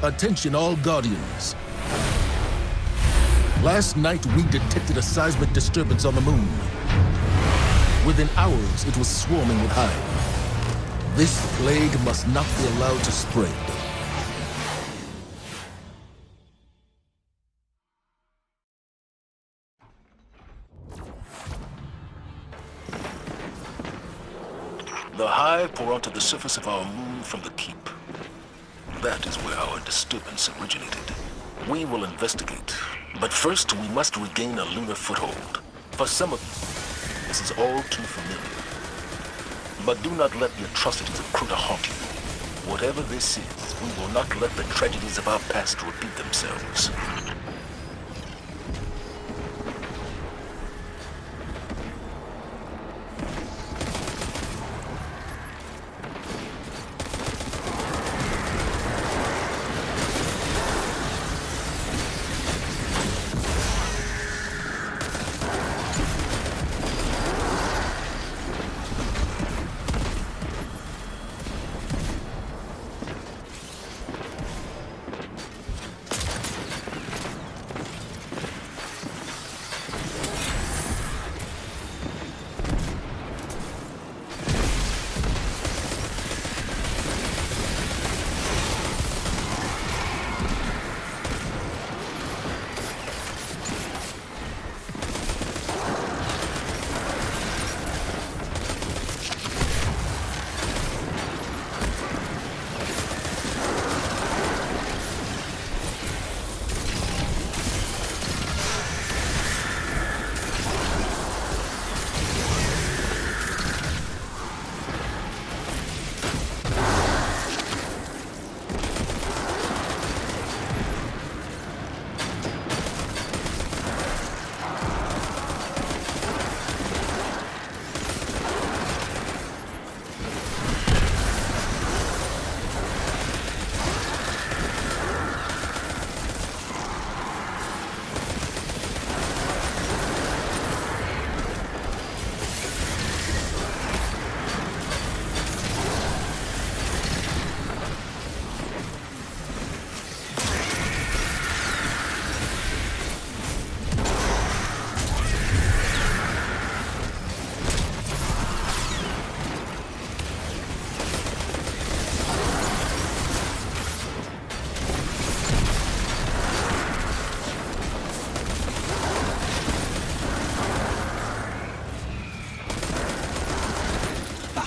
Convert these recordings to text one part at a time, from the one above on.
Attention all Guardians. Last night we detected a seismic disturbance on the moon. Within hours it was swarming with Hive. This plague must not be allowed to spread. The Hive pour onto the surface of our moon from the keep. That is where our disturbance originated. We will investigate, but first we must regain a lunar foothold. For some of you, this is all too familiar. But do not let the atrocities of Crota haunt you. Whatever this is, we will not let the tragedies of our past repeat themselves.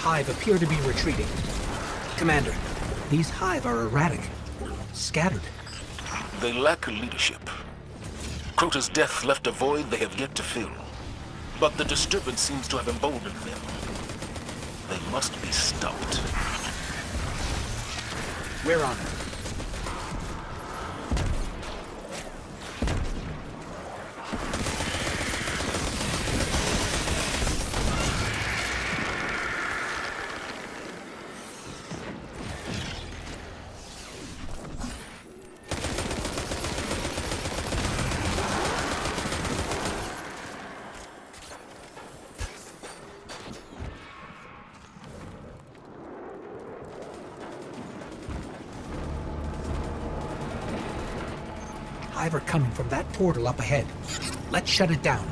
Hive appear to be retreating. Commander, these Hive are erratic, scattered. They lack leadership. Crota's death left a void they have yet to fill. But the disturbance seems to have emboldened them. They must be stopped. We're on it. Hive are coming from that portal up ahead. Let's shut it down.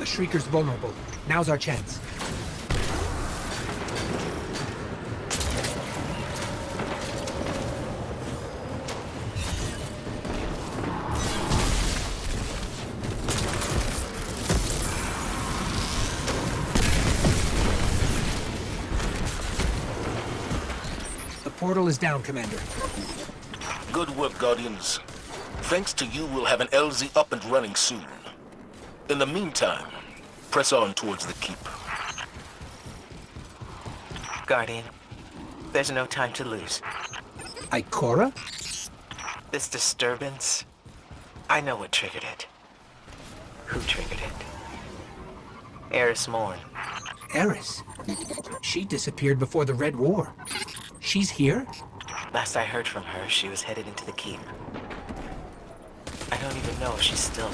Shrieker's vulnerable. Now's our chance. The portal is down, Commander. Good work, Guardians. Thanks to you, we'll have an LZ up and running soon. In the meantime, press on towards the keep. Guardian, there's no time to lose. Ikora? This disturbance, I know what triggered it. Who triggered it? Eris Morn. Eris? She disappeared before the Red War. She's here? Last I heard from her, she was headed into the keep. I don't even know if she's still...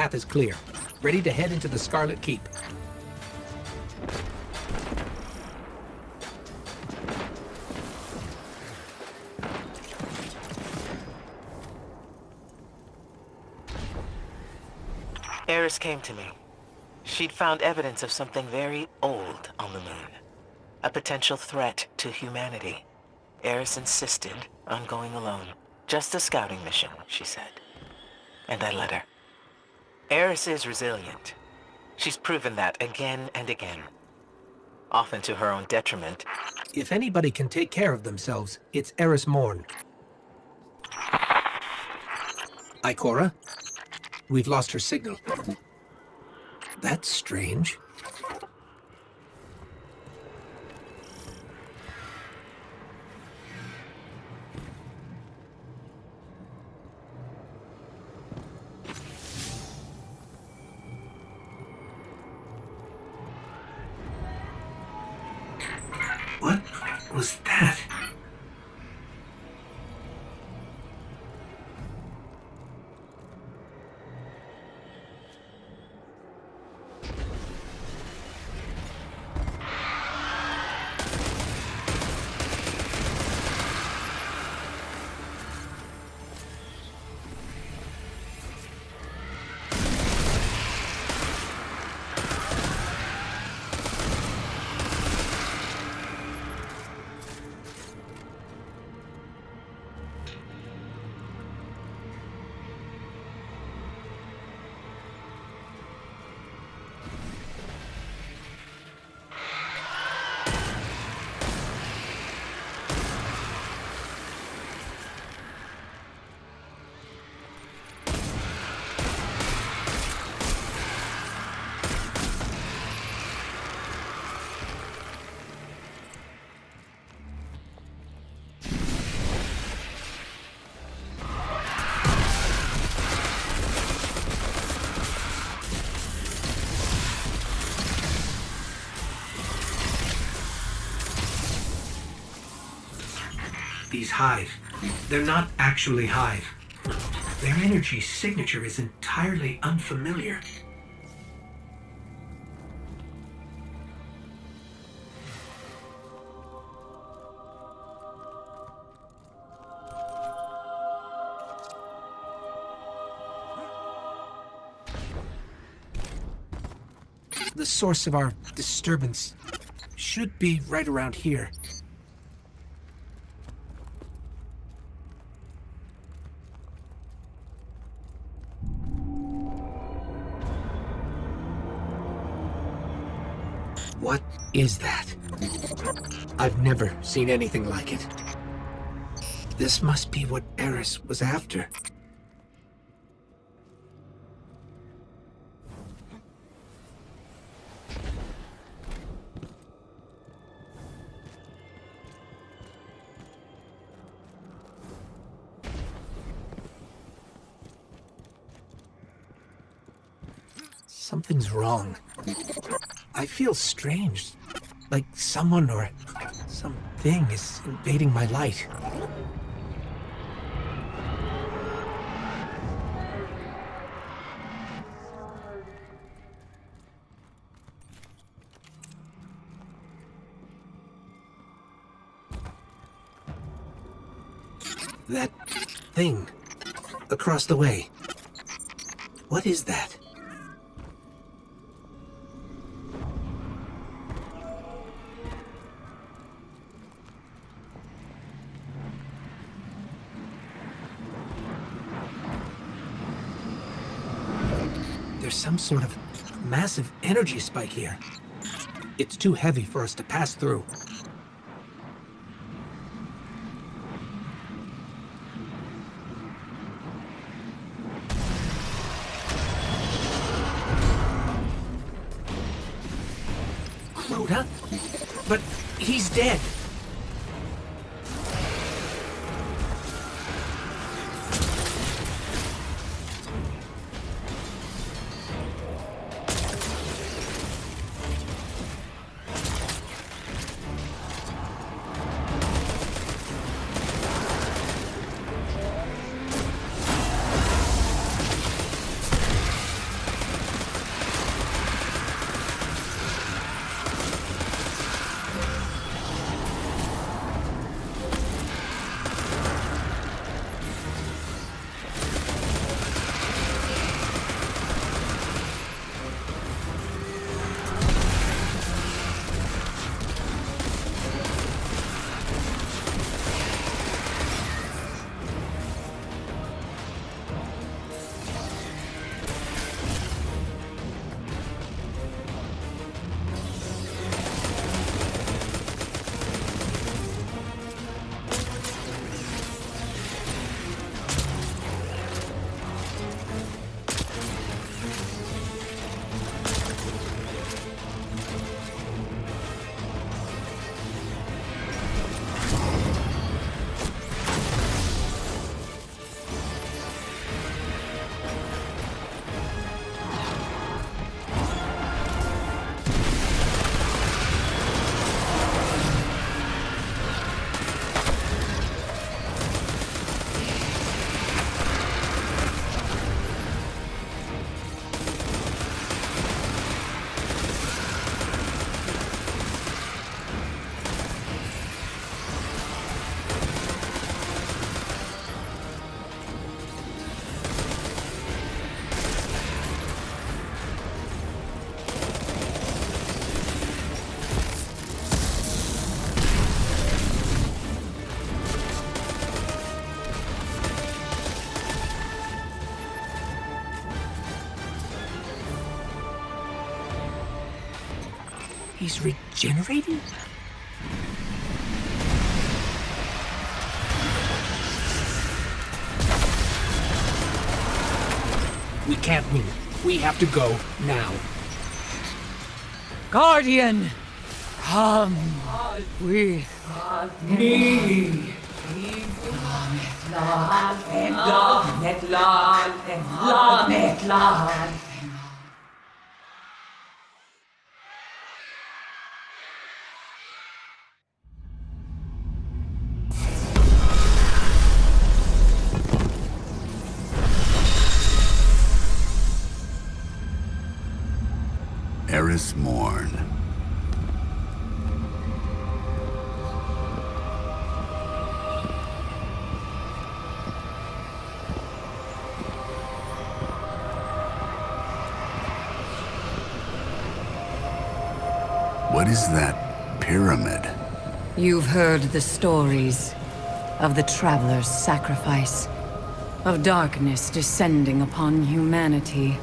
path is clear. Ready to head into the Scarlet Keep. Eris came to me. She'd found evidence of something very old on the moon. A potential threat to humanity. Eris insisted on going alone. Just a scouting mission, she said. And I let her. Eris is resilient. She's proven that again and again. Often to her own detriment. If anybody can take care of themselves, it's Eris Morn. Ikora? We've lost her signal. That's strange. What was that? These Hive, they're not actually Hive. Their energy signature is entirely unfamiliar. The source of our disturbance should be right around here. What is that? I've never seen anything like it. This must be what Eris was after. Something's wrong. I feel strange, like someone or something is invading my light. That thing across the way. What is that? There's some sort of massive energy spike here. It's too heavy for us to pass through. Rhoda? But he's dead. He's regenerating? We can't move. We have to go now. Guardian! Come with me! Eris Morn. What is that pyramid? You've heard the stories of the Traveler's sacrifice, of darkness descending upon humanity.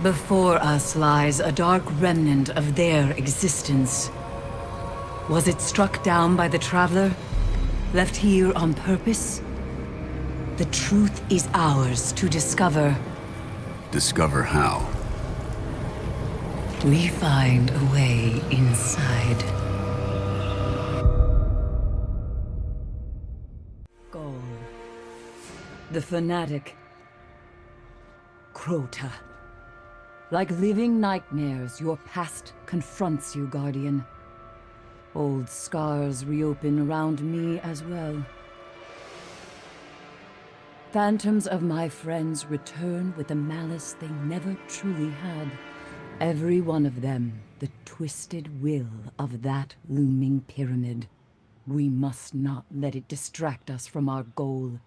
Before us lies a dark remnant of their existence. Was it struck down by the Traveler? Left here on purpose? The truth is ours to discover. Discover how? We find a way inside. Goal. The fanatic. Crota. Like living nightmares, your past confronts you, Guardian. Old scars reopen around me as well. Phantoms of my friends return with a malice they never truly had. Every one of them, the twisted will of that looming pyramid. We must not let it distract us from our goal.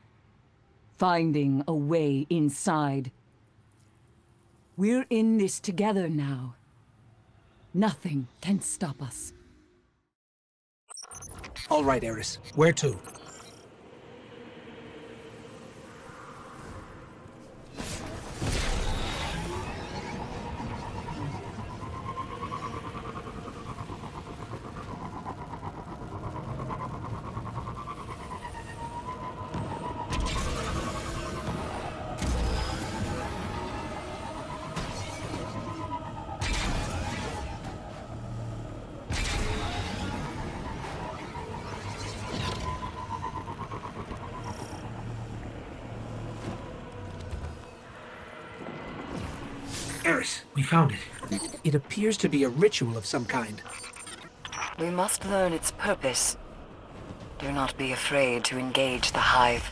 Finding a way inside. We're in this together now. Nothing can stop us. All right, Eris. Where to? Eris, we found it. It appears to be a ritual of some kind. We must learn its purpose. Do not be afraid to engage the Hive.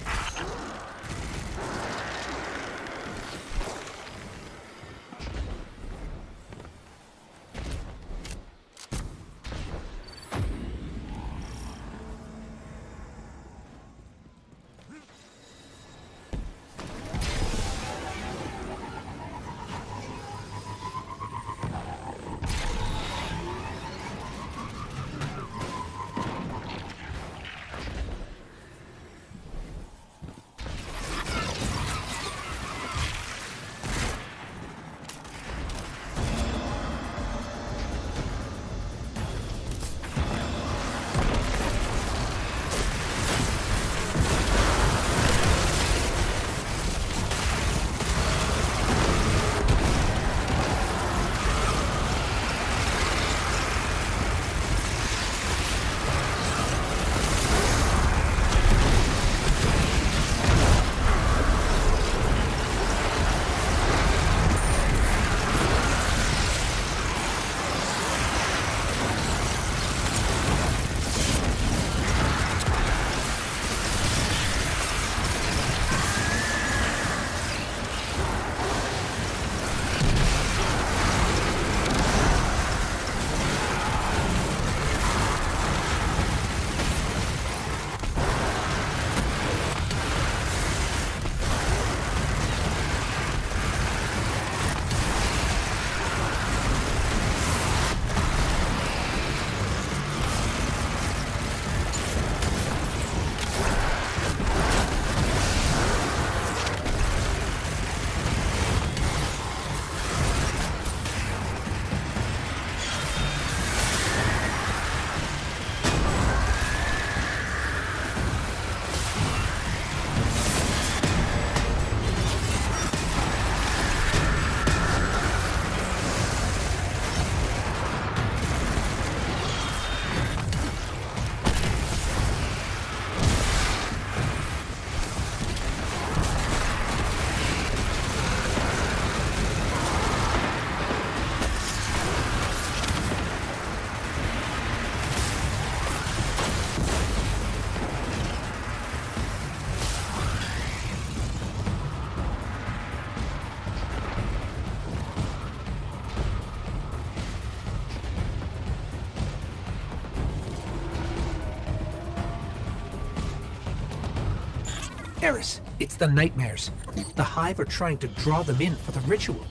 Eris, it's the nightmares. The Hive are trying to draw them in for the ritual.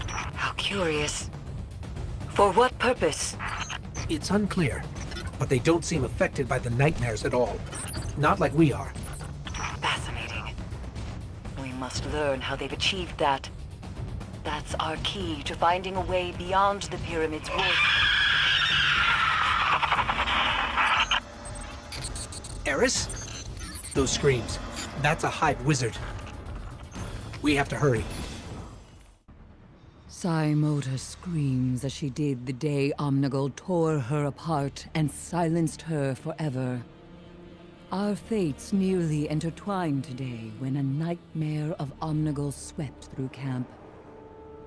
How curious. For what purpose? It's unclear, but they don't seem affected by the nightmares at all. Not like we are. Fascinating. We must learn how they've achieved that. That's our key to finding a way beyond the pyramid's wood. Eris? Those screams. That's a Hive wizard. We have to hurry. Saimota screams as she did the day Omnigul tore her apart and silenced her forever. Our fates nearly intertwined today when a nightmare of Omnigul swept through camp.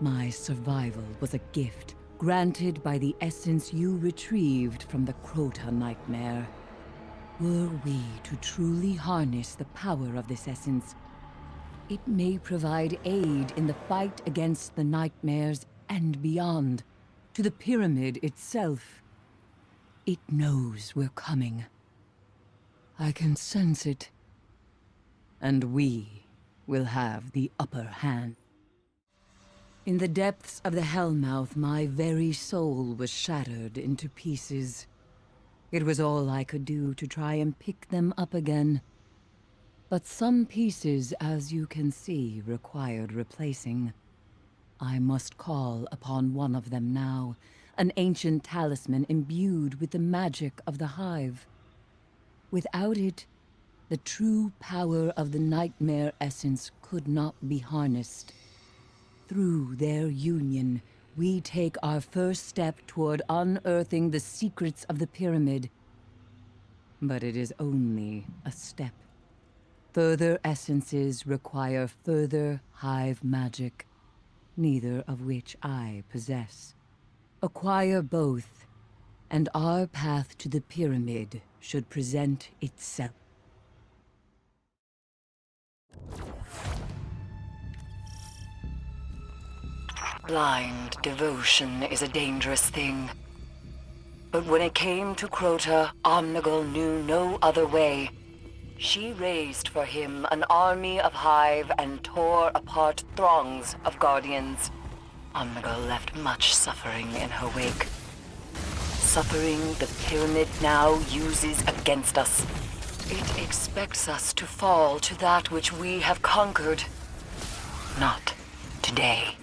My survival was a gift granted by the essence you retrieved from the Crota nightmare. Were we to truly harness the power of this essence, it may provide aid in the fight against the nightmares and beyond, to the pyramid itself. It knows we're coming. I can sense it. And we will have the upper hand. In the depths of the Hellmouth, my very soul was shattered into pieces. It was all I could do to try and pick them up again. But some pieces, as you can see, required replacing. I must call upon one of them now, an ancient talisman imbued with the magic of the Hive. Without it, the true power of the nightmare essence could not be harnessed. Through their union, we take our first step toward unearthing the secrets of the pyramid. But it is only a step. Further essences require further Hive magic, neither of which I possess. Acquire both, and our path to the pyramid should present itself. Blind devotion is a dangerous thing. But when it came to Crota, Omnigul knew no other way. She raised for him an army of Hive and tore apart throngs of Guardians. Omnigul left much suffering in her wake. Suffering the pyramid now uses against us. It expects us to fall to that which we have conquered. Not today.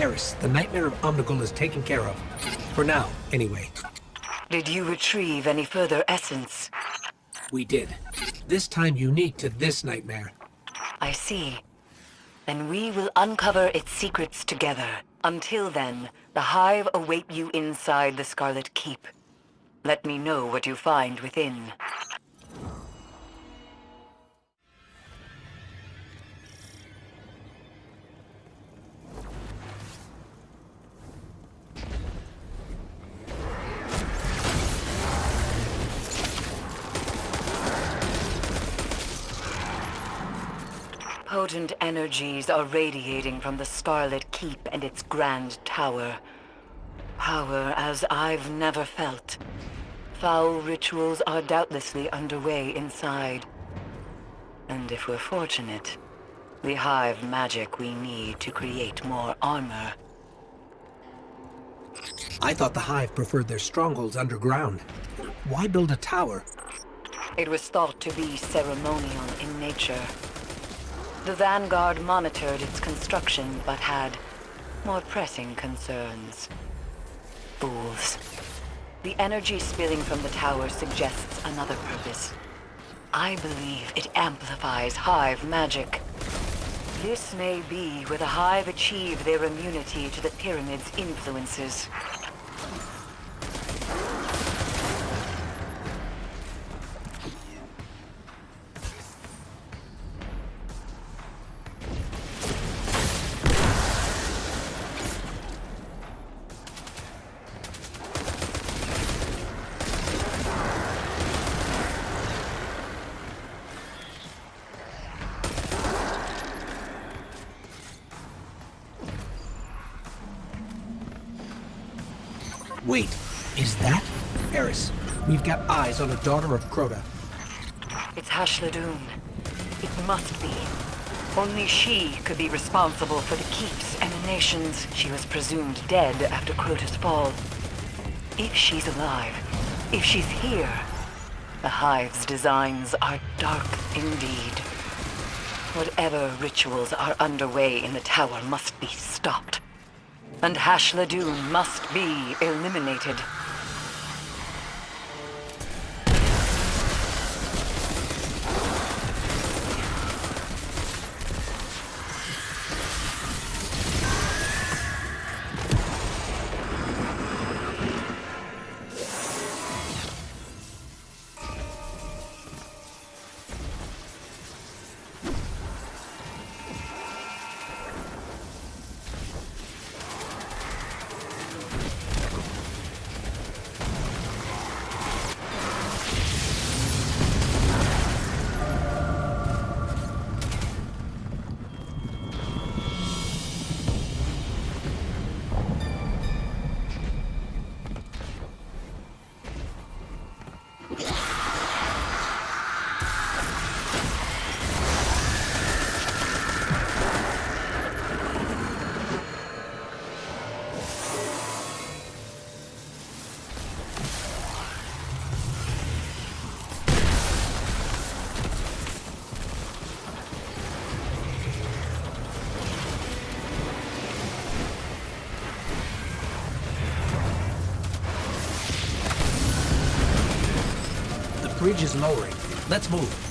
Eris, the nightmare of Omnigul is taken care of. For now, anyway. Did you retrieve any further essence? We did. This time unique to this nightmare. I see. Then we will uncover its secrets together. Until then, the Hive await you inside the Scarlet Keep. Let me know what you find within. Potent energies are radiating from the Scarlet Keep and its grand tower. Power as I've never felt. Foul rituals are doubtlessly underway inside. And if we're fortunate, the Hive magic we need to create more armor. I thought the Hive preferred their strongholds underground. Why build a tower? It was thought to be ceremonial in nature. The Vanguard monitored its construction, but had more pressing concerns. Fools. The energy spilling from the tower suggests another purpose. I believe it amplifies Hive magic. This may be where the Hive achieve their immunity to the Pyramid's influences. Wait, is that? Eris, we've got eyes on a daughter of Crota. It's Hashladun. It must be. Only she could be responsible for the Keep's emanations. She was presumed dead after Crota's fall. If she's alive, if she's here, the Hive's designs are dark indeed. Whatever rituals are underway in the tower must be stopped. And Hashladun must be eliminated. The bridge is lowering. Let's move.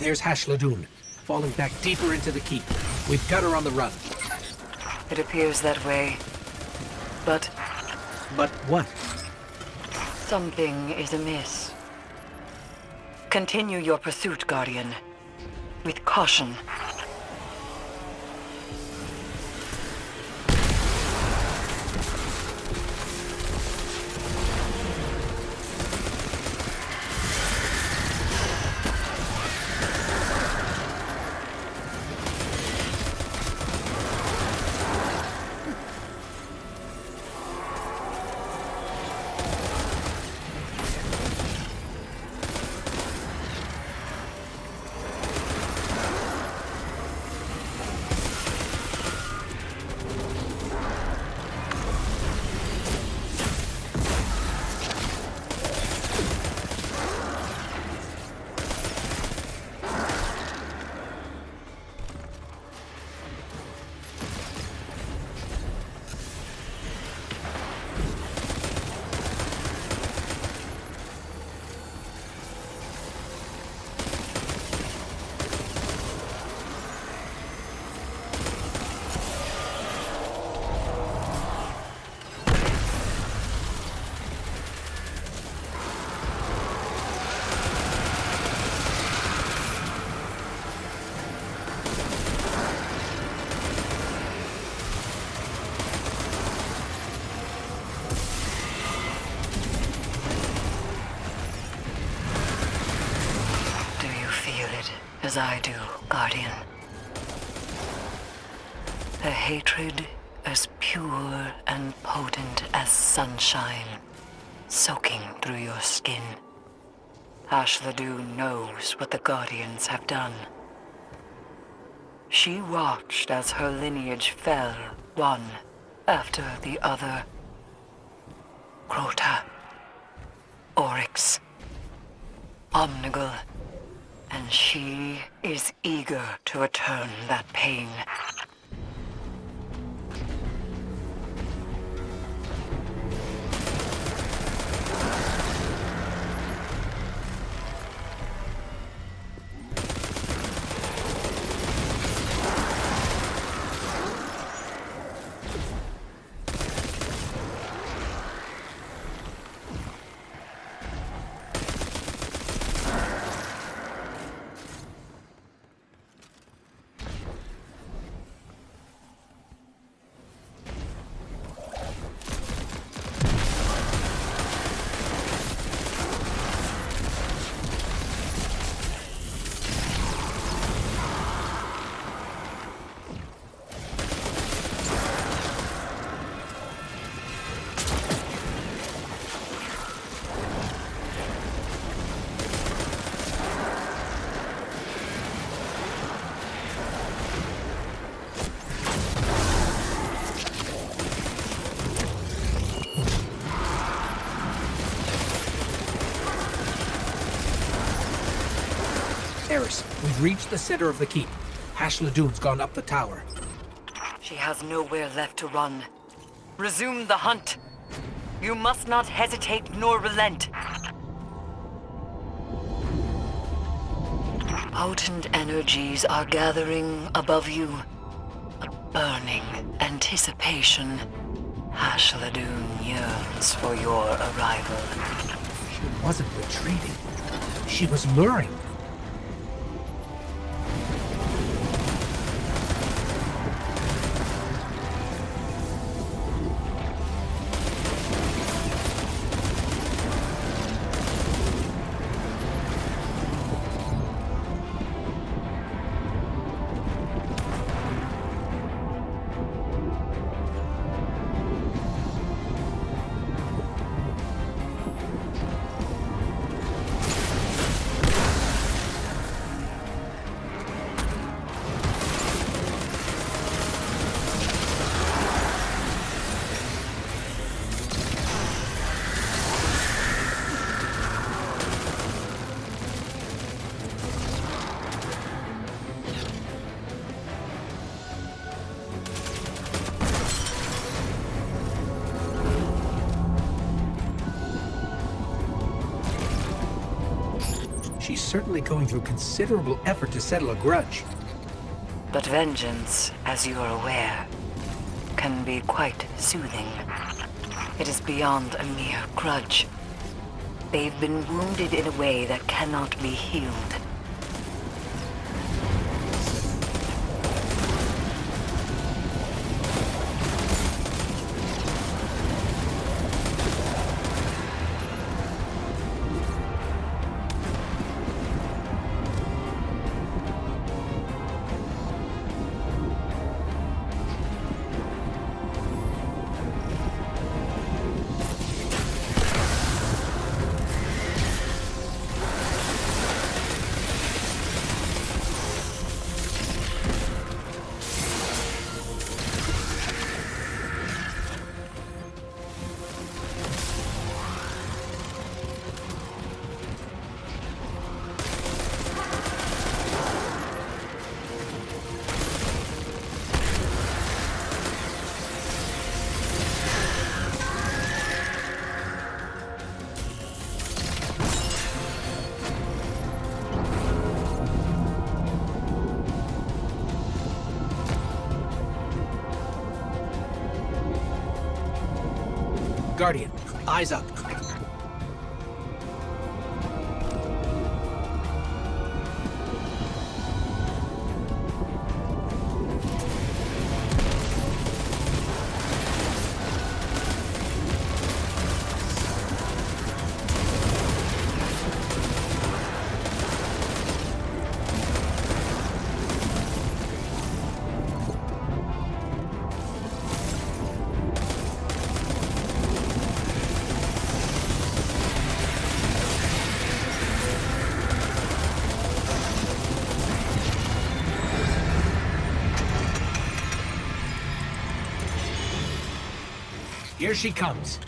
There's Hashladoon, falling back deeper into the keep. We've got her on the run. It appears that way. But But what? something is amiss. Continue your pursuit, Guardian. With caution. As I do, Guardian. A hatred as pure and potent as sunshine, soaking through your skin. Hashladoon knows what the Guardians have done. She watched as her lineage fell, one after the other. Crota, Oryx, Omnigul, and she is eager to return that pain. Eris, we've reached the center of the keep. Hashladoon's gone up the tower. She has nowhere left to run. Resume the hunt. You must not hesitate nor relent. Potent energies are gathering above you. A burning anticipation. Hashladoon yearns for your arrival. She wasn't retreating. She was luring. She's certainly going through considerable effort to settle a grudge. But vengeance, as you are aware, can be quite soothing. It is beyond a mere grudge. They've been wounded in a way that cannot be healed. Guardian, eyes up. Here she comes.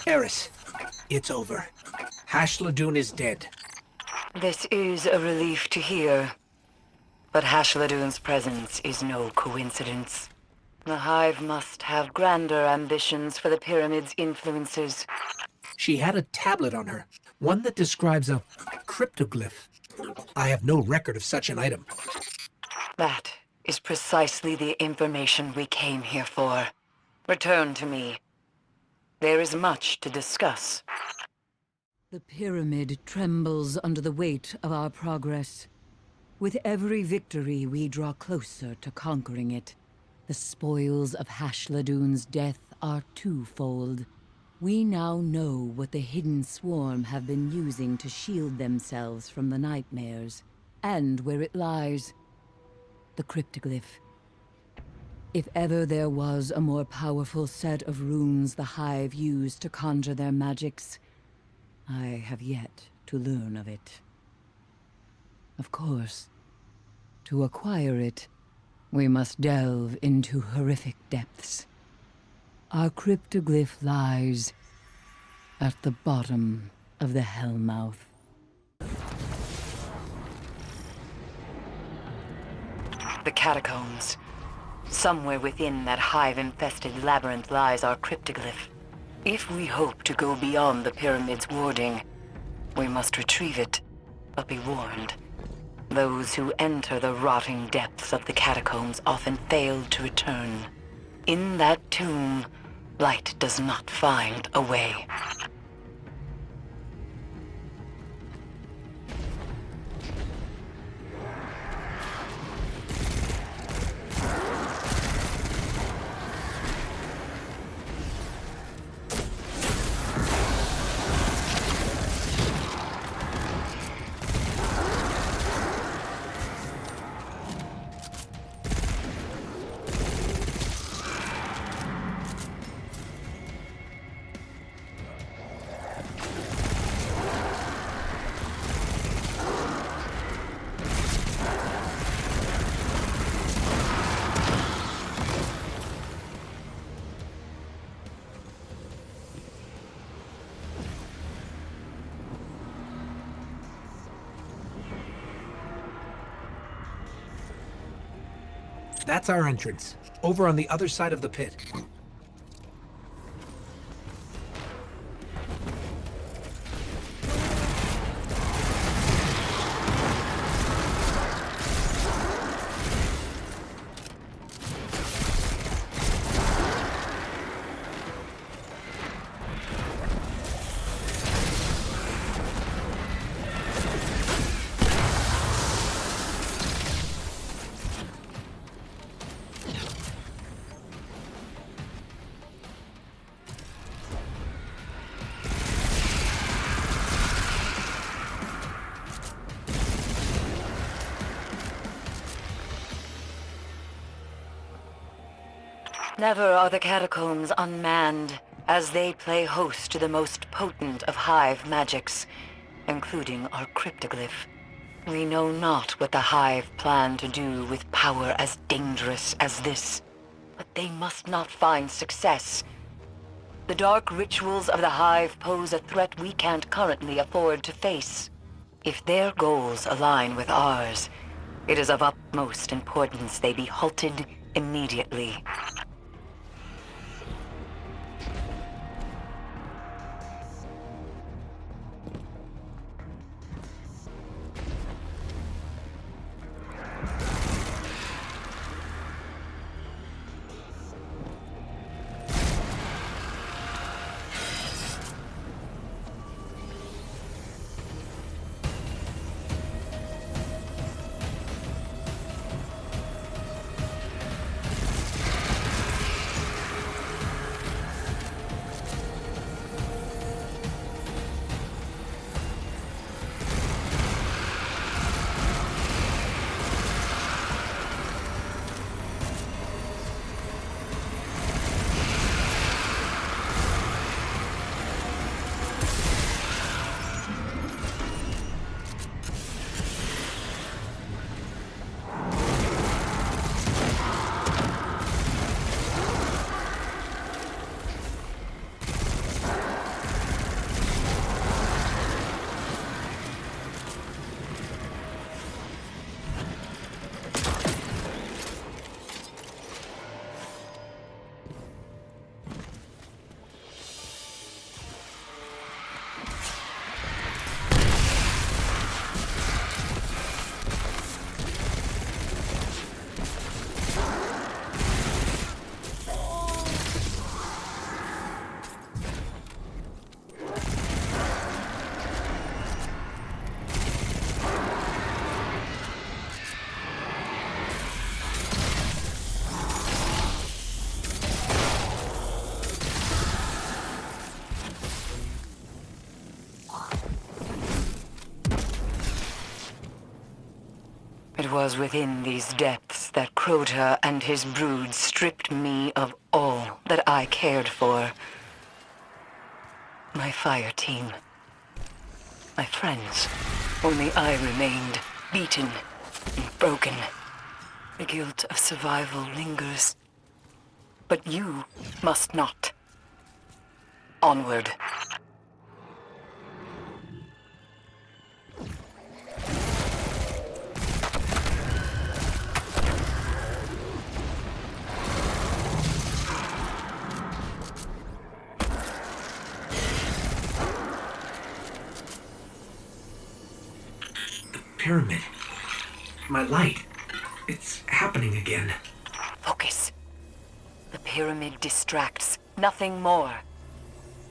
Eris, it's over. Hashladoon is dead. This is a relief to hear. But Hashladoon's presence is no coincidence. The Hive must have grander ambitions for the Pyramid's influences. She had a tablet on her, one that describes a cryptoglyph. I have no record of such an item. That is precisely the information we came here for. Return to me. There is much to discuss. The pyramid trembles under the weight of our progress. With every victory, we draw closer to conquering it. The spoils of Hashladoon's death are twofold. We now know what the hidden swarm have been using to shield themselves from the nightmares, and where it lies. The cryptoglyph. If ever there was a more powerful set of runes the Hive used to conjure their magics, I have yet to learn of it. Of course, to acquire it, we must delve into horrific depths. Our cryptoglyph lies at the bottom of the Hellmouth. The catacombs. Somewhere within that hive-infested labyrinth lies our cryptoglyph. If we hope to go beyond the pyramid's warding, we must retrieve it, but be warned. Those who enter the rotting depths of the catacombs often fail to return. In that tomb, light does not find a way. That's our entrance, over on the other side of the pit. Never are the catacombs unmanned, as they play host to the most potent of Hive magics, including our cryptoglyph. We know not what the Hive plan to do with power as dangerous as this, but they must not find success. The dark rituals of the Hive pose a threat we can't currently afford to face. If their goals align with ours, it is of utmost importance they be halted immediately. It was within these depths that Crota and his brood stripped me of all that I cared for. My fire team. My friends. Only I remained, beaten and broken. The guilt of survival lingers. But you must not. Onward. Pyramid. My light. It's happening again. Focus. The pyramid distracts, nothing more.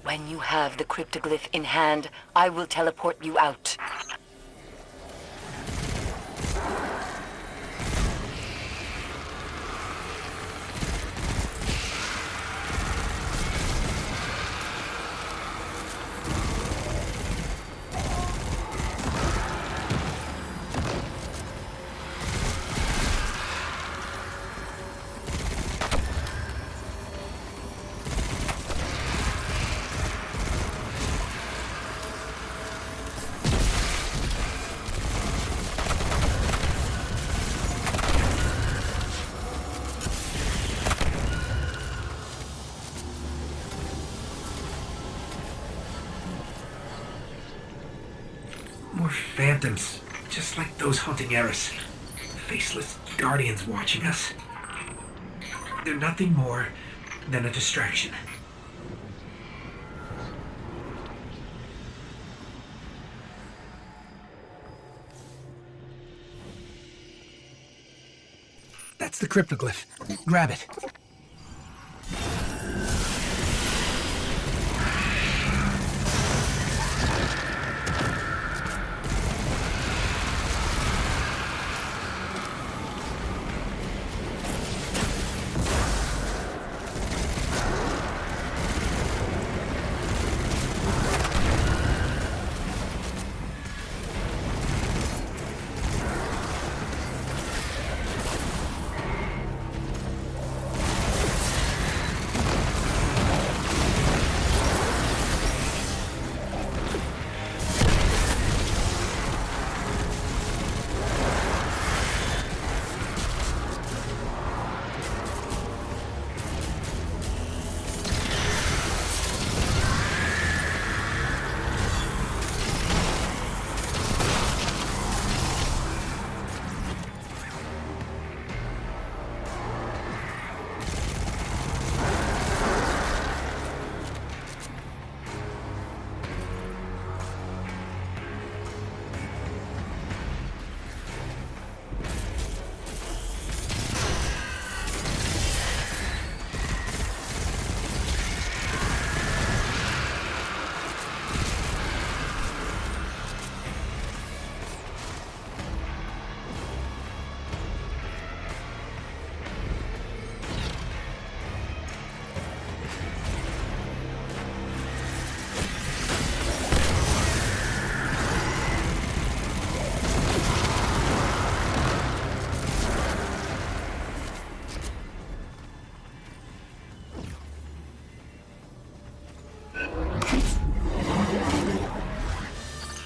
When you have the cryptoglyph in hand, I will teleport you out. More phantoms, just like those haunting Eris. Faceless guardians watching us. They're nothing more than a distraction. That's the cryptoglyph. Grab it.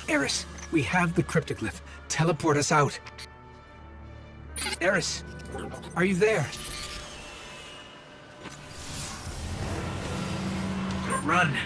Eris, we have the cryptoglyph. Teleport us out. Eris, are you there? Run.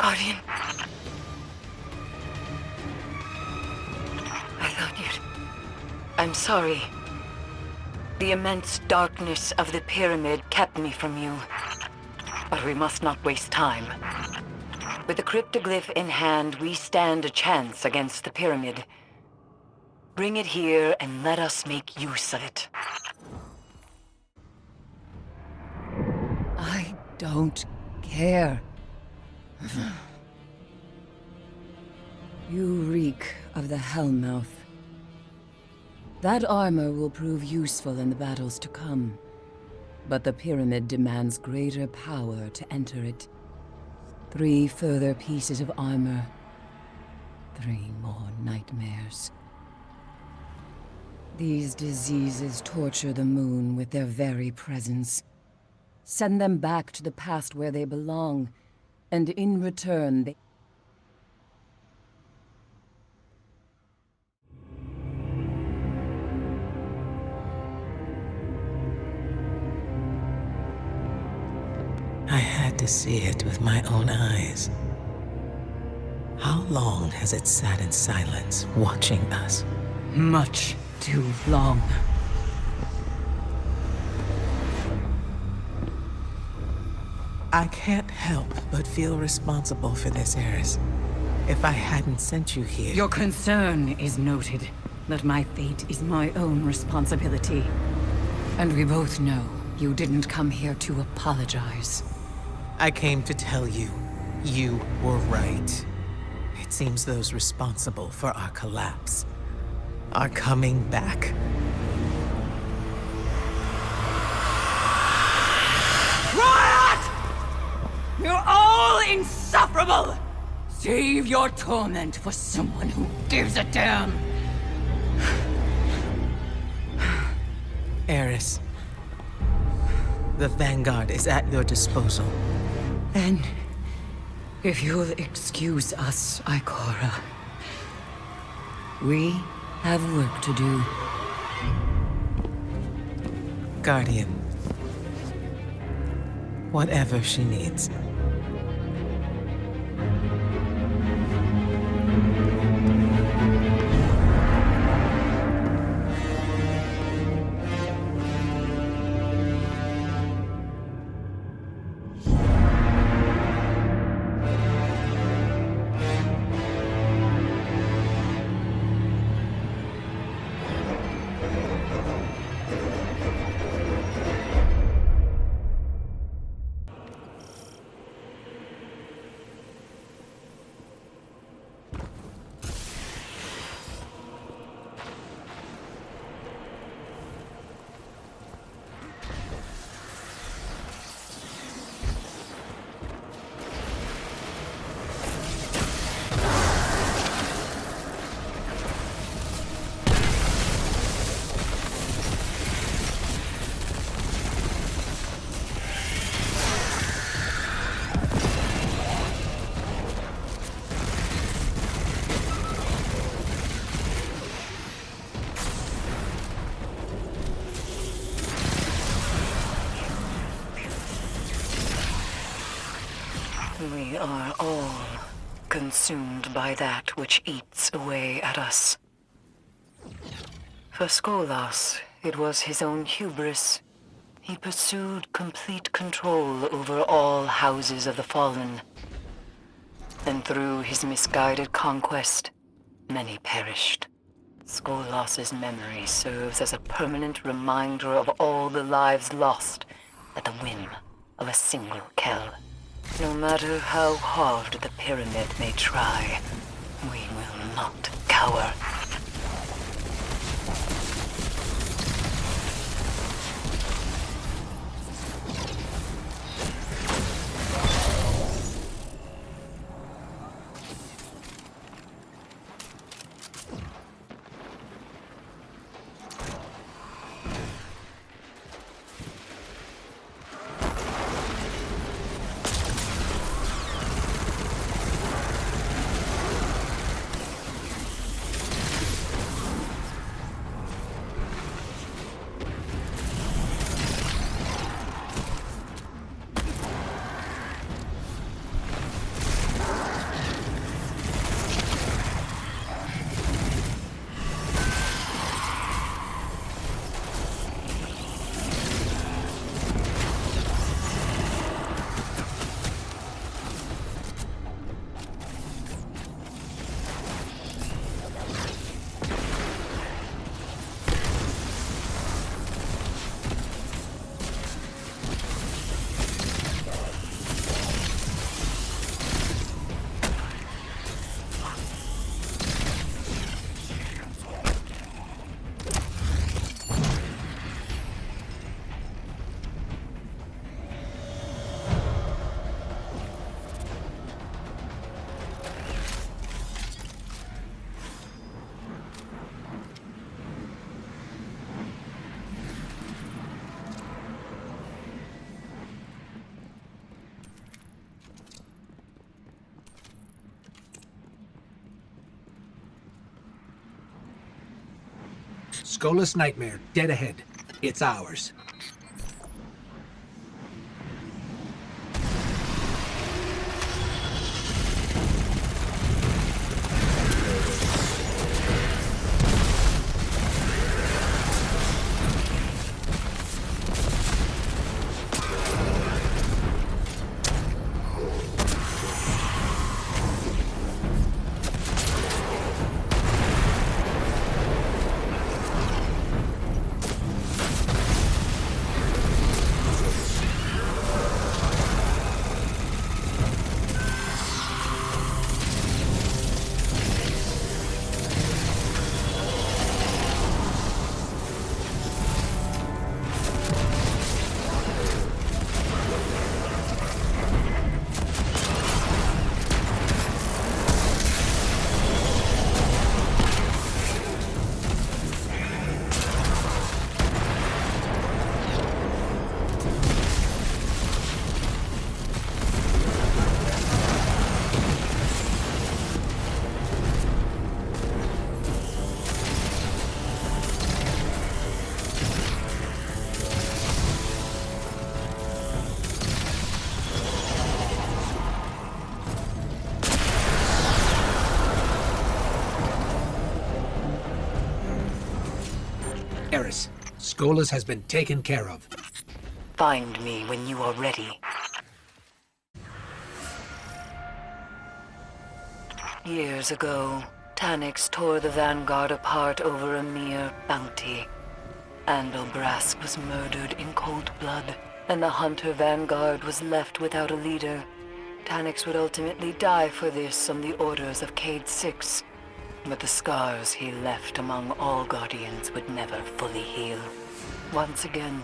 Guardian. I thought you'd... I'm sorry. The immense darkness of the pyramid kept me from you. But we must not waste time. With the cryptoglyph in hand, we stand a chance against the pyramid. Bring it here and let us make use of it. I don't care. You reek of the Hellmouth. That armor will prove useful in the battles to come. But the pyramid demands greater power to enter it. 3 further pieces of armor. 3 more nightmares. These diseases torture the moon with their very presence. Send them back to the past where they belong, and in return they... I had to see it with my own eyes. How long has it sat in silence, watching us? Much too long. I can't help but feel responsible for this, Eris. If I hadn't sent you here... Your concern is noted, but my fate is my own responsibility. And we both know you didn't come here to apologize. I came to tell you, you were right. It seems those responsible for our collapse are coming back. Riot! You're all insufferable! Save your torment for someone who gives a damn! Eris, the Vanguard is at your disposal. Then, if you'll excuse us, Ikora, we have work to do. Guardian, whatever she needs. We are all consumed by that which eats away at us. For Skolas, it was his own hubris. He pursued complete control over all houses of the fallen. And through his misguided conquest, many perished. Skolas's memory serves as a permanent reminder of all the lives lost at the whim of a single Kell. No matter how hard the pyramid may try, we will not cower. Skolas Nightmare, dead ahead. It's ours. Eris, Skolas has been taken care of. Find me when you are ready. Years ago, Tanyx tore the Vanguard apart over a mere bounty. Andalbrask was murdered in cold blood, and the Hunter Vanguard was left without a leader. Tanyx would ultimately die for this on the orders of Cade 6. But the scars he left among all Guardians would never fully heal. Once again,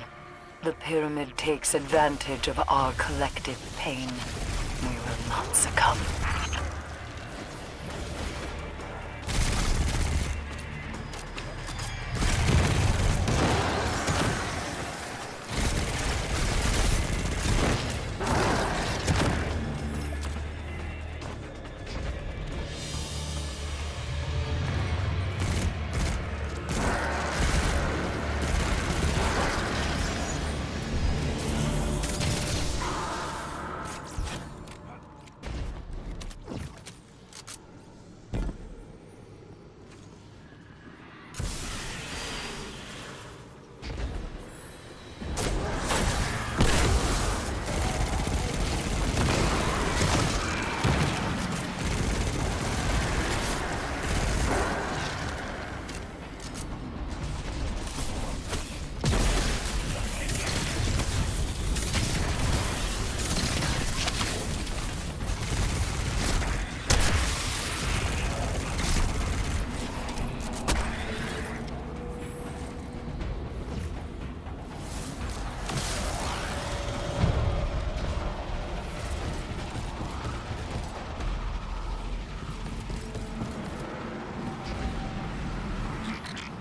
the Pyramid takes advantage of our collective pain. We will not succumb.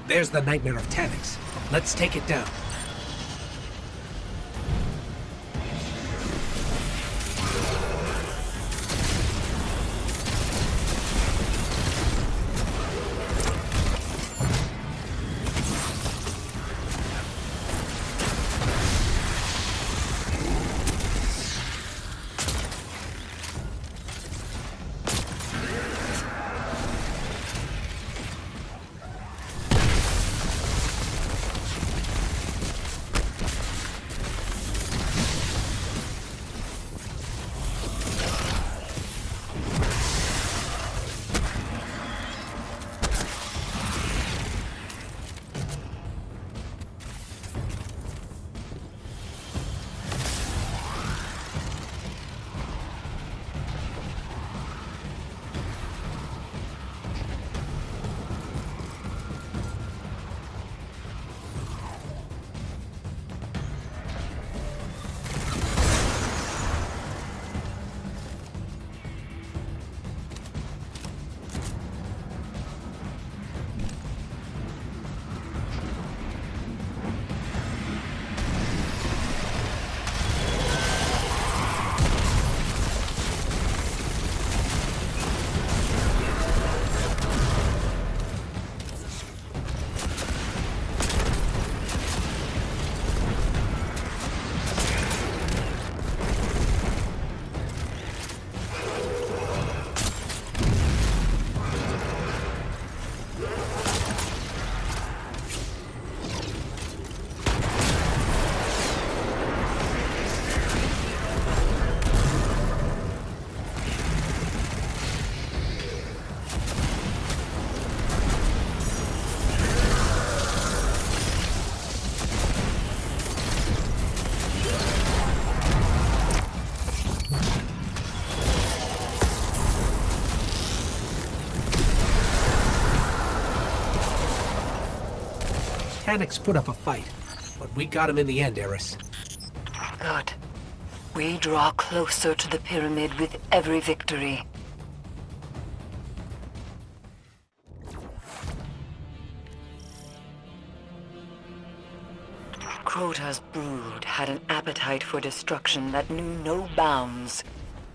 There's the Nightmare of Tanyx. Let's take it down. mechanics put up a fight, but we got him in the end, Eris. Good. We draw closer to the pyramid with every victory. Crota's brood had an appetite for destruction that knew no bounds.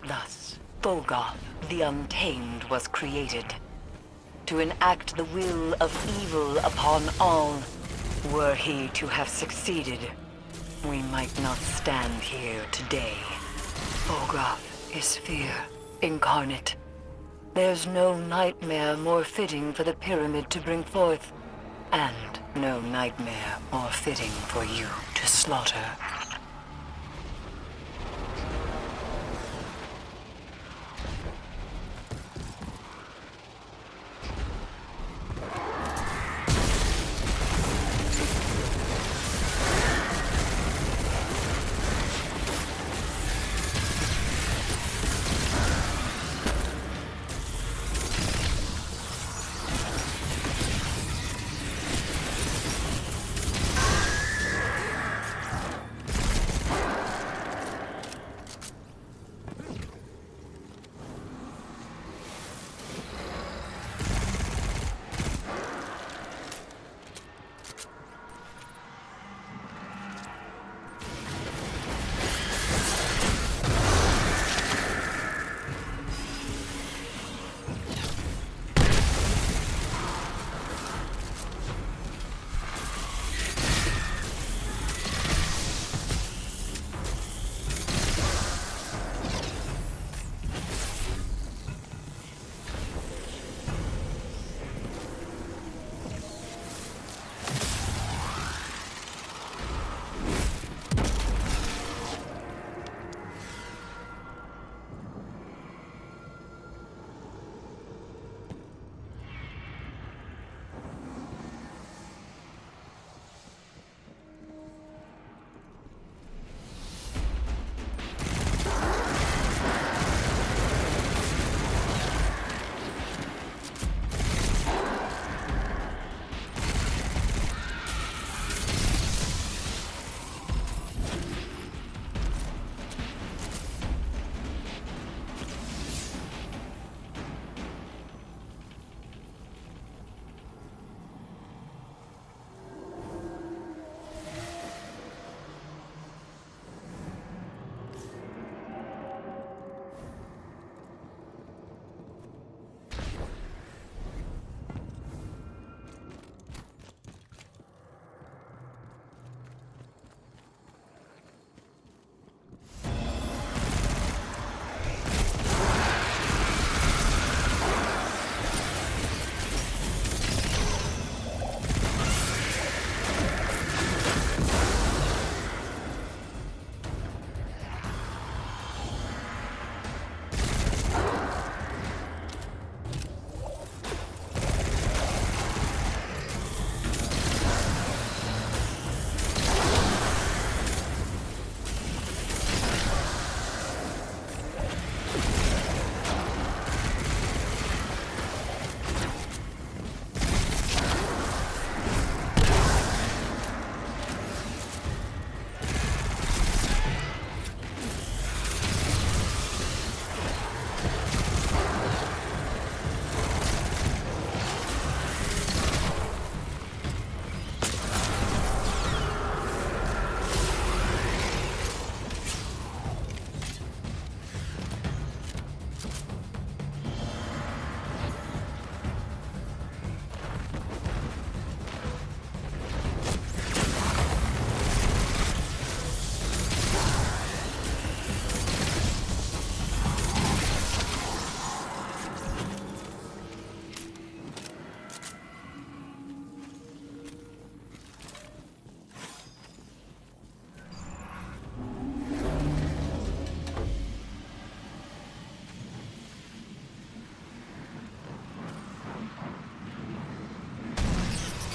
Thus, Bogoth, the Untamed, was created. To enact the will of evil upon all. Were he to have succeeded, we might not stand here today. Bogoth is fear incarnate. There's no nightmare more fitting for the pyramid to bring forth. And no nightmare more fitting for you to slaughter.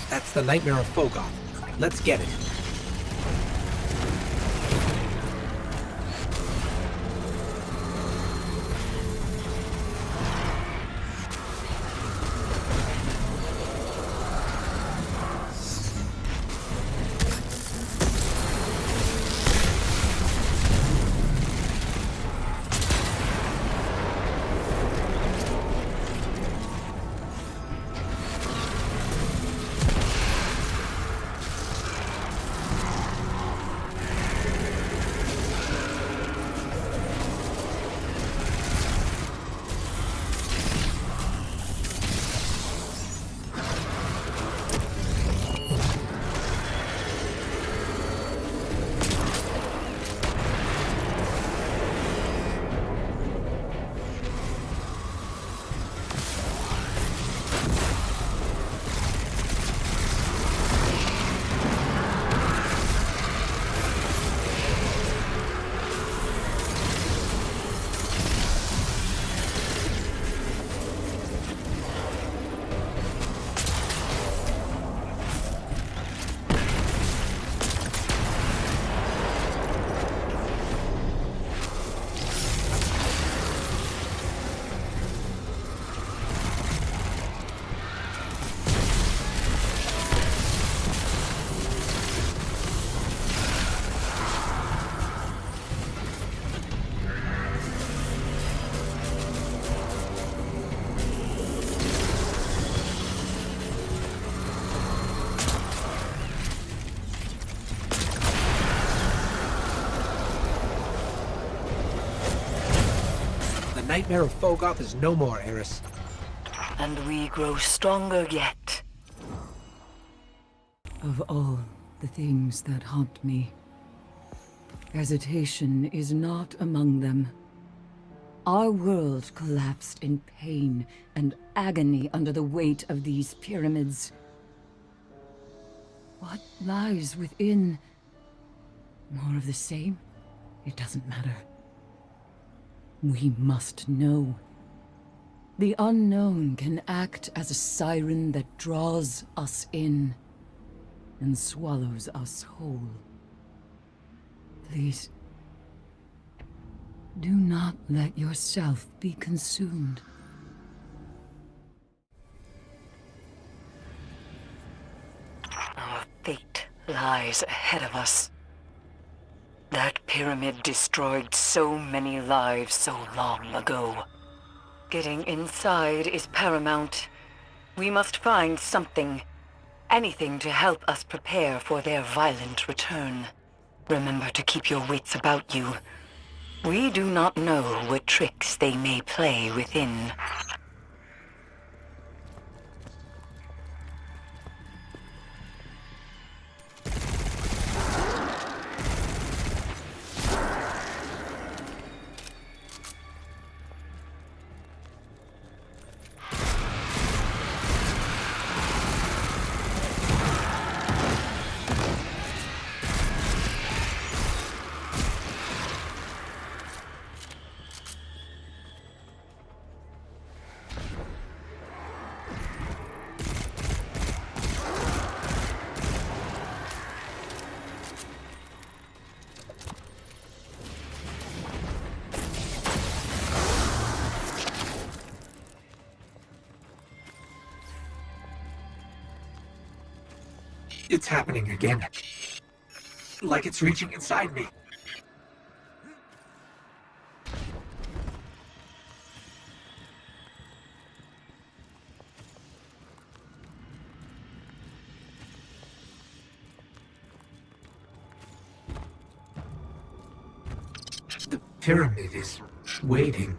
That's the Nightmare of Fogoth. Let's get it. nightmare of Fogoth is no more, Eris. And we grow stronger yet. Of all the things that haunt me, hesitation is not among them. Our world collapsed in pain and agony under the weight of these pyramids. What lies within? More of the same? It doesn't matter. We must know. The unknown can act as a siren that draws us in and swallows us whole. Please, do not let yourself be consumed. Our fate lies ahead of us. That pyramid destroyed so many lives so long ago. Getting inside is paramount. We must find something, anything to help us prepare for their violent return. Remember to keep your wits about you. We do not know what tricks they may play within. It's happening again. Like it's reaching inside me. The pyramid is waiting.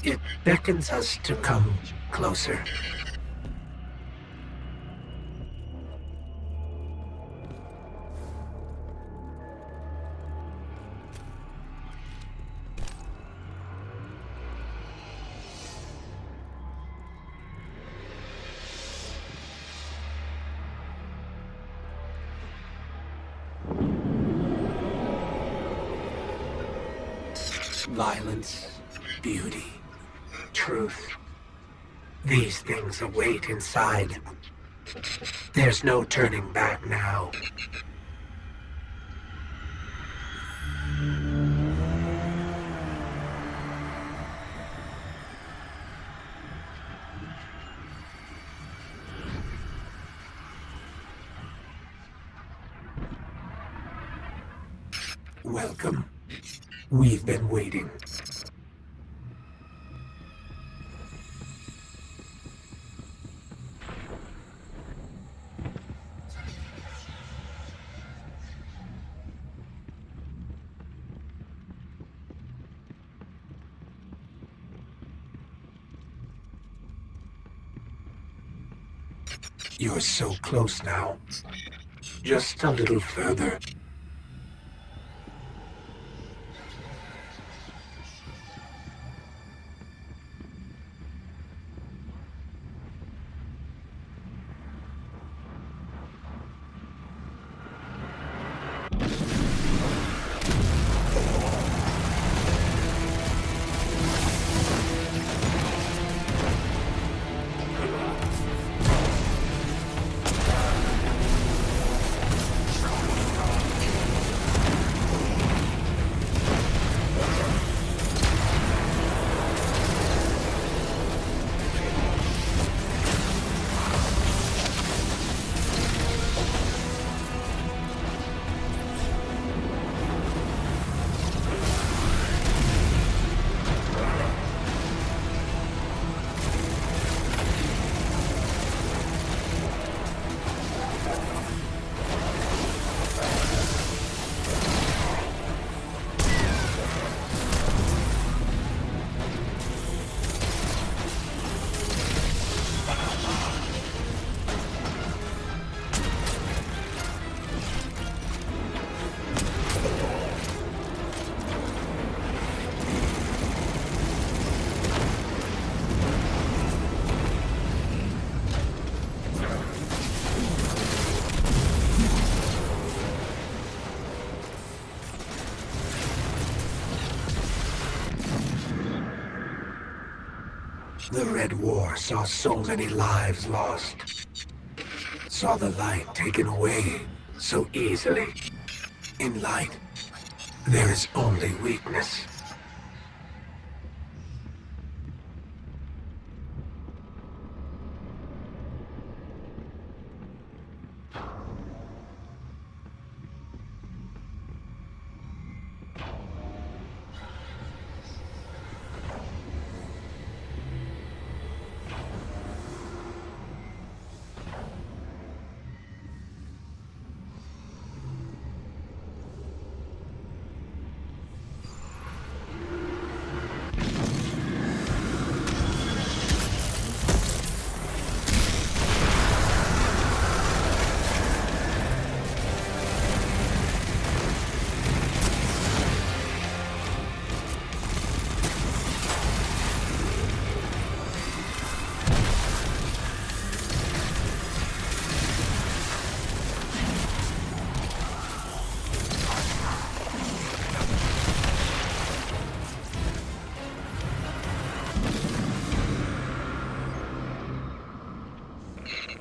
It beckons us to come closer. Violence, beauty, truth. These things await inside. There's no turning back now. Welcome. We've been waiting. You're so close now. Just a little further. The Red War saw so many lives lost. Saw the light taken away so easily. In light, there is only weakness.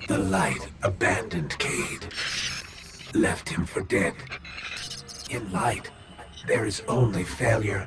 The light abandoned Cade, left him for dead. In light, there is only failure.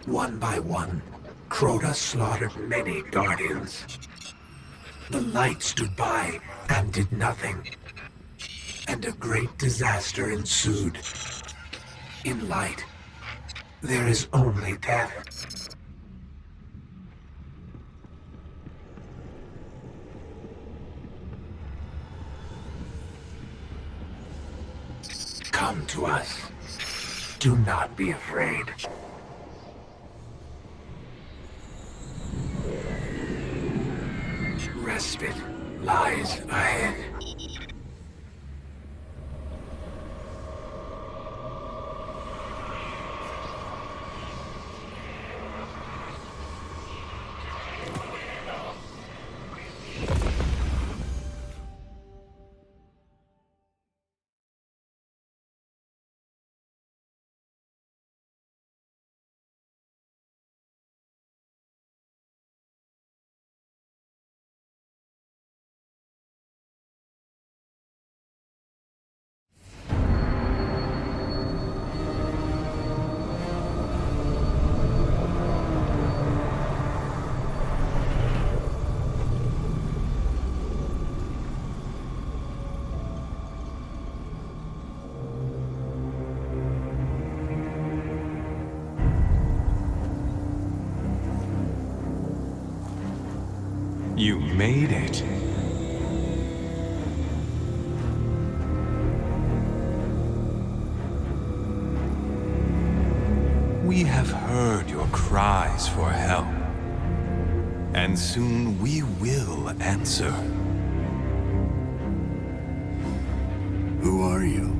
One by one, Crota slaughtered many Guardians. The light stood by and did nothing. And a great disaster ensued. In light, there is only death. Come to us. Do not be afraid. Respite lies ahead. You made it. We have heard your cries for help, and soon we will answer. Who are you?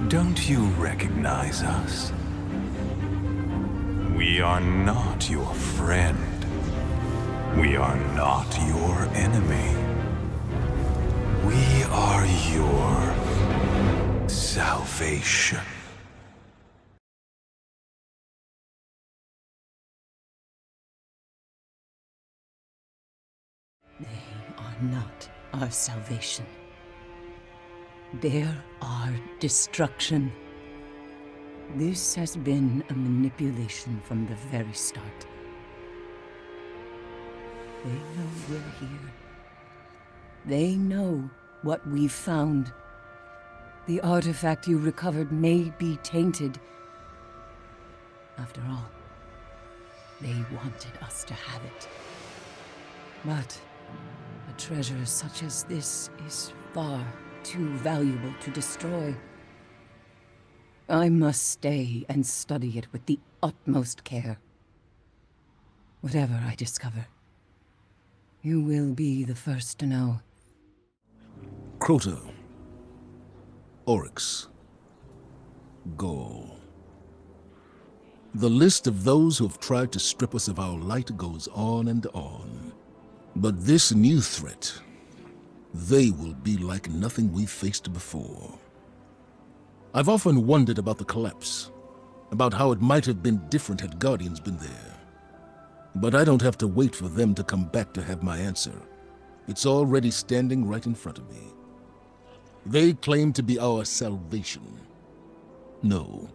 Don't you recognize us? We are not your friend. We are not your enemy. We are your salvation. They are not our salvation. They're our destruction. This has been a manipulation from the very start. They know we're here. They know what we've found. The artifact you recovered may be tainted. After all, they wanted us to have it. But a treasure such as this is far too valuable to destroy. I must stay and study it with the utmost care. Whatever I discover, you will be the first to know. Crota, Oryx, Gaul. The list of those who have tried to strip us of our light goes on and on. But this new threat, they will be like nothing we've faced before. I've often wondered about the collapse, about how it might have been different had Guardians been there. But I don't have to wait for them to come back to have my answer. It's already standing right in front of me. They claim to be our salvation. No.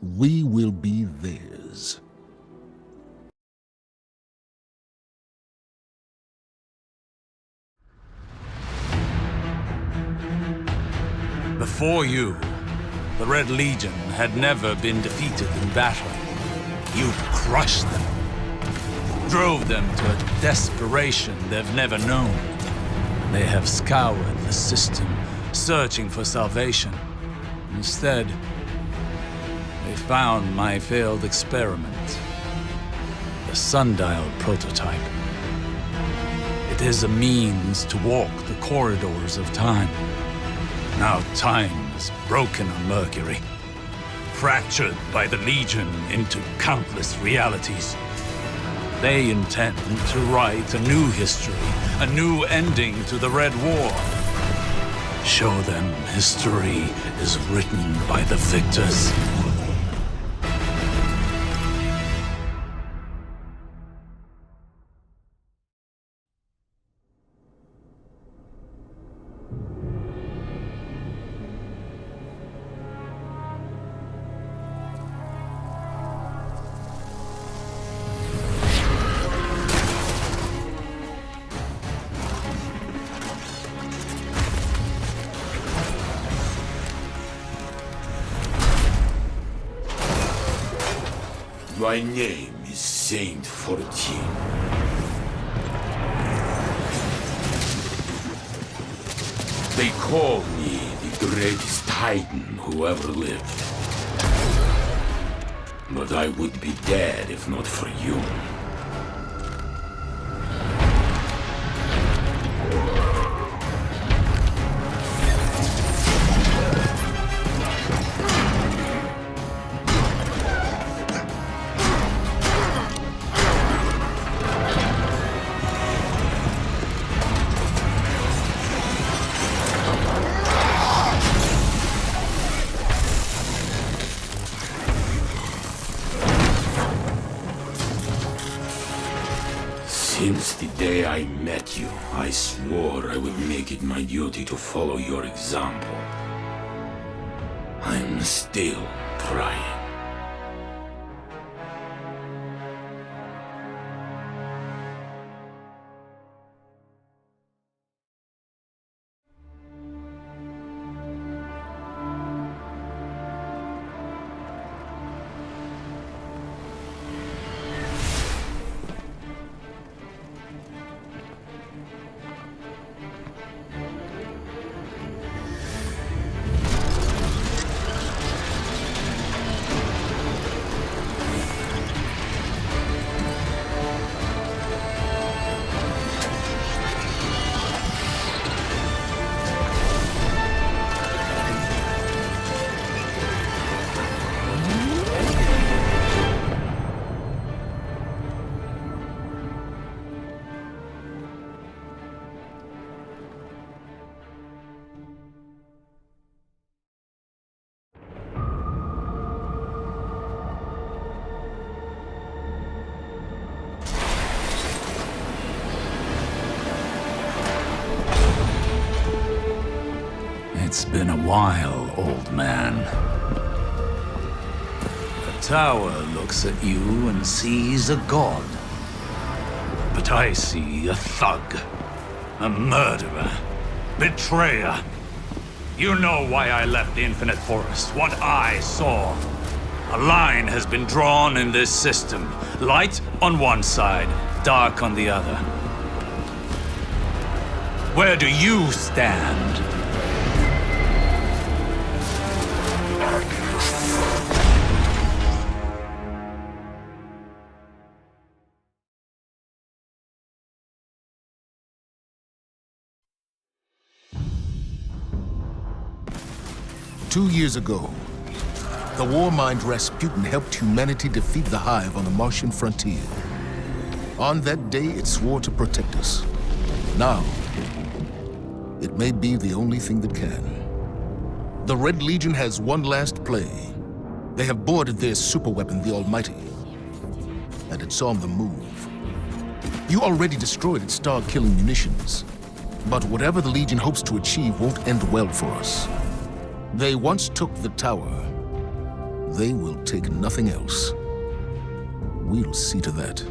We will be theirs. Before you, the Red Legion had never been defeated in battle. You crushed them, drove them to a desperation they've never known. They have scoured the system, searching for salvation. Instead, they found my failed experiment, the sundial prototype. It is a means to walk the corridors of time. Now time is broken on Mercury, fractured by the Legion into countless realities. They intend to write a new history, a new ending to the Red War. Show them history is written by the victors. My name is Saint 14. They call me the greatest titan who ever lived. But I would be dead if not for you. Since the day I met you, I swore I would make it my duty to follow your example. I'm still trying. It's been a while, old man. The tower looks at you and sees a god. But I see a thug, a murderer, betrayer. You know why I left the Infinite Forest, what I saw. A line has been drawn in this system. Light on one side, dark on the other. Where do you stand? 2 years ago, the Warmind Rasputin helped humanity defeat the Hive on the Martian frontier. On that day, it swore to protect us. Now, it may be the only thing that can. The Red Legion has one last play. They have boarded their superweapon, the Almighty, and it's on the move. You already destroyed its star-killing munitions, but whatever the Legion hopes to achieve won't end well for us. They once took the tower. They will take nothing else. We'll see to that.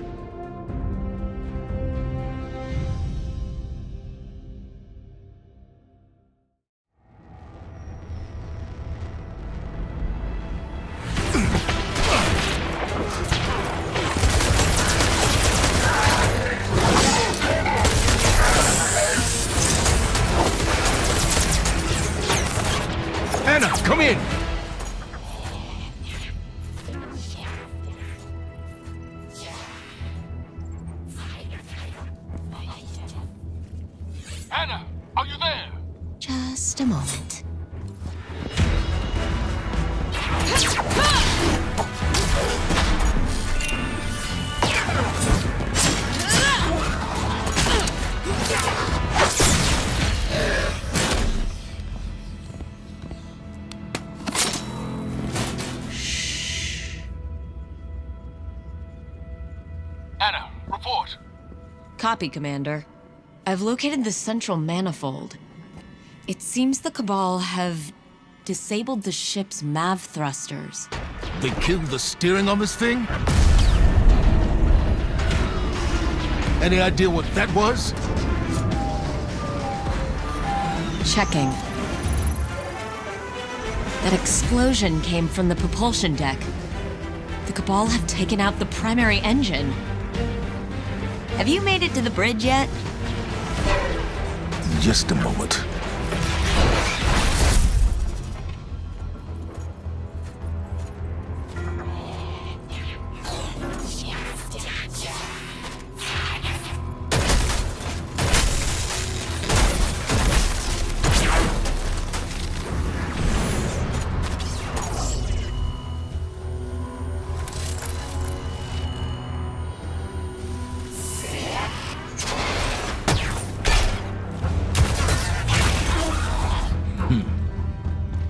Come in! Anna, are you there? Just a moment. Anna, report. Copy, Commander. I've located the central manifold. It seems the Cabal have disabled the ship's MAV thrusters. They killed the steering on this thing? Any idea what that was? Checking. That explosion came from the propulsion deck. The Cabal have taken out the primary engine. Have you made it to the bridge yet? Just a moment.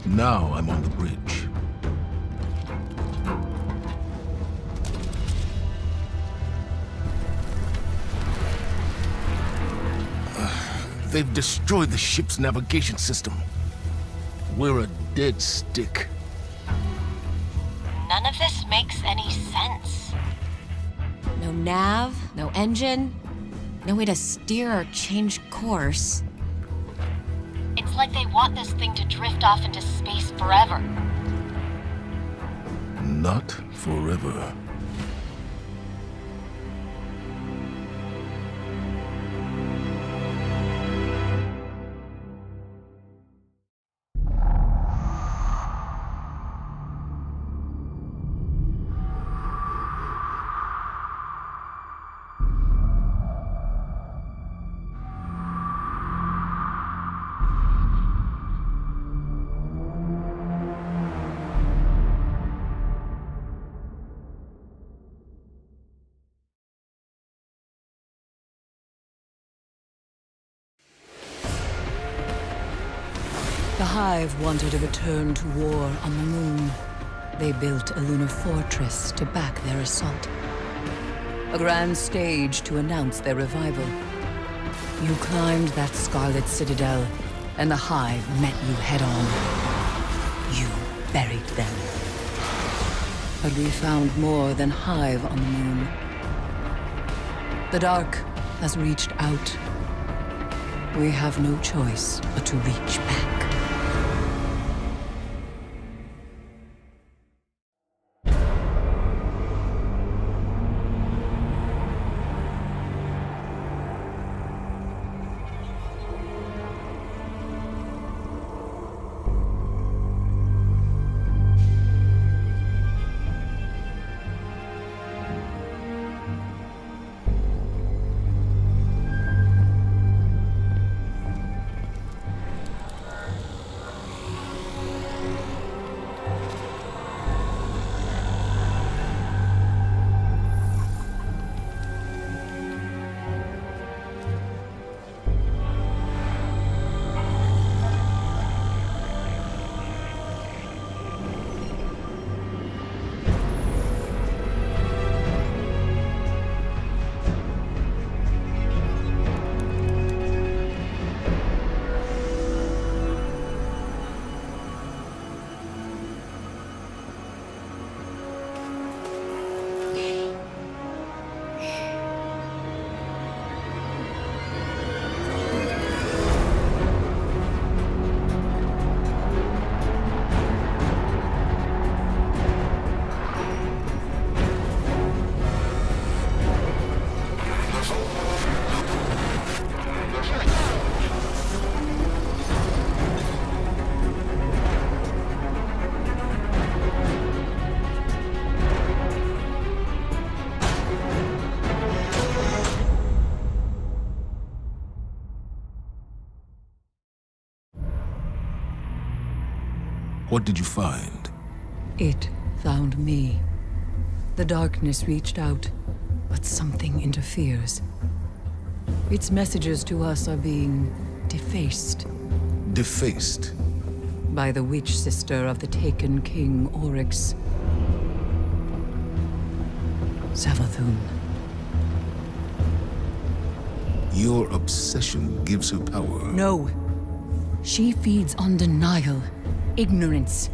Now I'm on the bridge. They've destroyed the ship's navigation system. We're a dead stick. None of this makes any sense. No nav, no engine, no way to steer or change course. It's like they want this thing to drift off into space forever. Not forever. The Hive wanted a return to war on the moon. They built a lunar fortress to back their assault. A grand stage to announce their revival. You climbed that scarlet citadel, and the Hive met you head-on. You buried them. But we found more than Hive on the moon. The Dark has reached out. We have no choice but to reach back. What did you find? It found me. The darkness reached out, but something interferes. Its messages to us are being defaced. Defaced? By the witch sister of the taken King Oryx. Savathun. Your obsession gives her power. No. She feeds on denial, ignorance.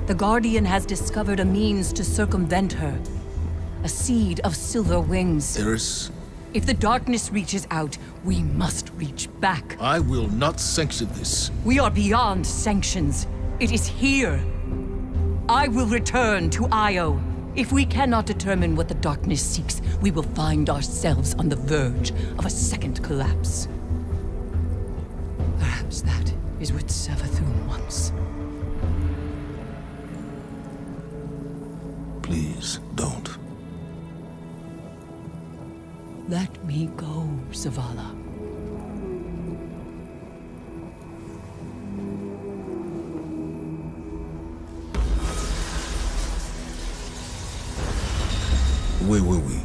The Guardian has discovered a means to circumvent her. A seed of silver wings. Eris? If the darkness reaches out, we must reach back. I will not sanction this. We are beyond sanctions. It is here. I will return to Io. If we cannot determine what the darkness seeks, we will find ourselves on the verge of a second collapse. Perhaps that is what Savathun wants. Please, don't. Let me go, Zavala. Where were we?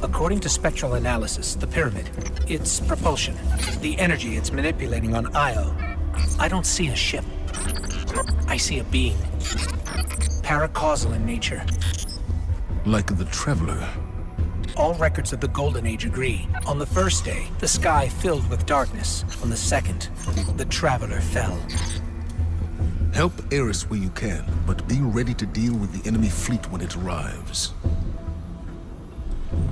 According to spectral analysis, the pyramid, its propulsion, the energy it's manipulating on Io, I don't see a ship. I see a being. Paracausal in nature. Like the Traveler. All records of the Golden Age agree. On the first day, the sky filled with darkness. On the second, the Traveler fell. Help Eris where you can, but be ready to deal with the enemy fleet when it arrives.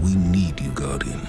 We need you, Guardian.